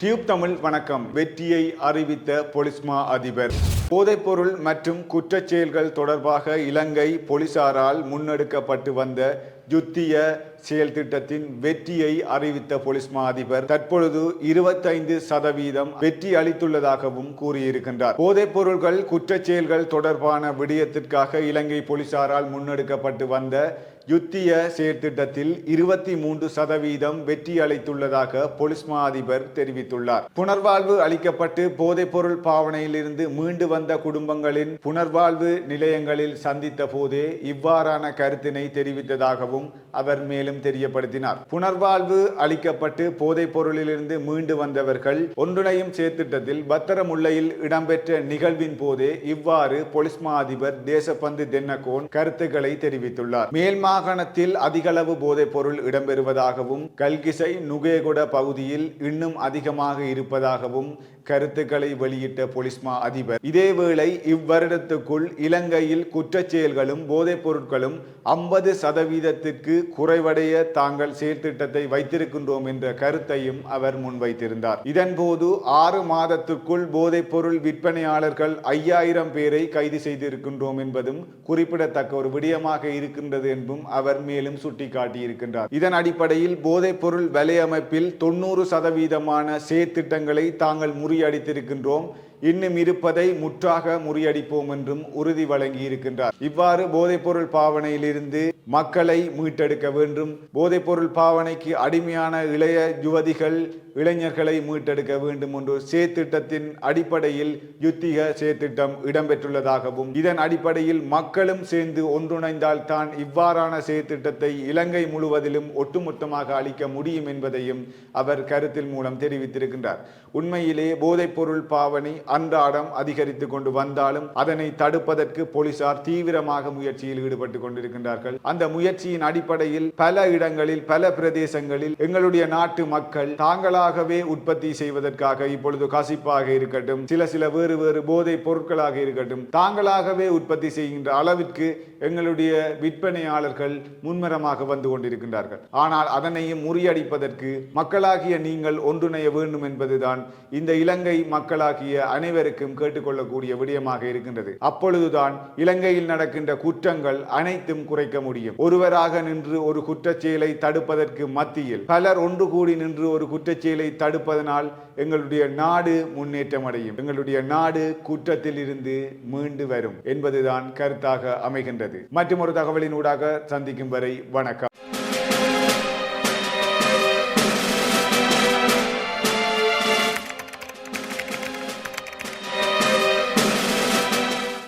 Tube Tamil வணக்கம். வெற்றியை அறிவித்த பொலிஸ்மா அதிபர். போதைப்பொருள் மற்றும் குற்றச்செயல்கள் தொடர்பாக இலங்கை போலீசாரால் முன்னெடுக்கப்பட்டு வந்த யுத்திய செயல் திட்டத்தின் வெற்றியை அறிவித்த பொலிஸ்மா அதிபர் தற்பொழுது 25% வெற்றி அளித்துள்ளதாகவும் கூறியிருக்கின்றார். போதைப் பொருள்கள் குற்றச்செயல்கள் தொடர்பான விடயத்திற்காக இலங்கை போலீசாரால் முன்னெடுக்கப்பட்டு வந்த யுத்திய செயற்திட்டத்தில் 23% வெற்றி அளித்துள்ளதாக பொலிஸ்மா அதிபர் தெரிவித்துள்ளார். புனர்வாழ்வு அளிக்கப்பட்டு போதைப்பொருள் பாவனையில் இருந்து மீண்டு வந்த குடும்பங்களின் புனர்வாழ்வு நிலையங்களில் சந்தித்த போதே இவ்வாறான கருத்தினை தெரிவித்ததாகவும் அவர் மேலும் தெரியப்படுத்தினார். புனர்வாழ்வு அளிக்கப்பட்டு போதைப் பொருளிலிருந்து மீண்டு வந்தவர்கள் ஒன்றிணையும் செயற்திட்டத்தில் பத்தரமுல்லையில் இடம்பெற்ற நிகழ்வின் போதே இவ்வாறு பொலிஸ்மா அதிபர் தேசபந்து தென்னகோன் கருத்துக்களை தெரிவித்துள்ளார். மேல் மாகாணத்தில் அதிகளவு போதைப் பொருள் இடம்பெறுவதாகவும் கல்கிசை நுகேகொட பகுதியில் இன்னும் அதிகமாக இருப்பதாகவும் கருத்துக்களை வெளியிட்ட பொலிஸ்மா அதிபர் இதேவேளை இவ்வருடத்துக்குள் இலங்கையில் குற்றச்செயல்களும் போதைப் பொருட்களும் 50% குறைவடைய தாங்கள் செயற்திட்டத்தை வைத்திருக்கின்றோம் என்ற கருத்தையும் அவர் முன்வைத்திருந்தார். இதன்போது 6 மாதத்துக்குள் போதைப் பொருள் விற்பனையாளர்கள் 5000 பேரை கைது செய்திருக்கின்றோம் என்பதும் குறிப்பிடத்தக்க ஒரு விடயமாக இருக்கின்றது என்றும் அவர் மேலும் சுட்டிக்காட்டியிருக்கின்றார். இதன் அடிப்படையில் போதைப் பொருள் வலையமைப்பில் 90% செயற்திட்டங்களை தாங்கள் முறியடித்திருக்கின்றோம், இன்னும் இருப்பதை முற்றாக முறியடிப்போம் என்றும் உறுதி வழங்கி இருக்கின்றார். இவ்வாறு போதைப்பொருள் பாவனையிலிருந்து மக்களை மீட்டெடுக்க வேண்டும், போதைப்பொருள் பாவனைக்கு அடிமையான இளைய யுவதிகள் இளைஞர்களை மீட்டெடுக்க வேண்டும் என்று செயற்திட்டத்தின் அடிப்படையில் யுத்திக செயற்திட்டம் இடம்பெற்றுள்ளதாகவும் இதன் அடிப்படையில் மக்களும் சேர்ந்து ஒன்றிணைந்தால் தான் இவ்வாறான செயற்திட்டத்தை இலங்கை முழுவதிலும் ஒட்டுமொத்தமாக அளிக்க முடியும் என்பதையும் அவர் கருத்தில் மூலம் தெரிவித்திருக்கின்றார். உண்மையிலே போதைப்பொருள் பாவனை அன்றாடம் அதிகரித்து கொண்டு வந்தாலும் அதனை தடுப்பதற்கு போலீசார் தீவிரமாக முயற்சியில் ஈடுபட்டு கொண்டிருக்கின்றார்கள். அந்த முயற்சியின் அடிப்படையில் பல இடங்களில் பல பிரதேசங்களில் எங்களுடைய நாட்டு மக்கள் தாங்களாகவே உற்பத்தி செய்வதற்காக இப்பொழுது கசிப்பாக இருக்கட்டும், சில வேறு போதை பொருட்களாக இருக்கட்டும், தாங்களாகவே உற்பத்தி செய்கின்ற அளவிற்கு எங்களுடைய விற்பனையாளர்கள் முன்மரமாக வந்து கொண்டிருக்கின்றார்கள். ஆனால் அதனையும் முறியடிப்பதற்கு மக்களாகிய நீங்கள் ஒன்றிணைய வேண்டும் என்பதுதான் இந்த இலங்கை மக்களாகிய அனைவருக்கும் கேட்டுக்கொள்ளக்கூடிய விடயமாக இருக்கின்றது. அப்பொழுதுதான் இலங்கையில் நடக்கின்ற குற்றங்கள் அனைத்தும் குறைக்க முடியும். ஒருவராக நின்று ஒரு குற்றச்செயலை தடுப்பதற்கு மத்தியில் பலர் ஒன்று கூடி நின்று ஒரு குற்றச்செயலை தடுப்பதனால் எங்களுடைய நாடு முன்னேற்றம் அடையும், எங்களுடைய நாடு குற்றத்தில் இருந்து மீண்டு வரும் என்பதுதான் கருத்தாக அமைகின்றது. மற்றும் ஒரு தகவலின் ஊடாக சந்திக்கும் வரை வணக்கம்.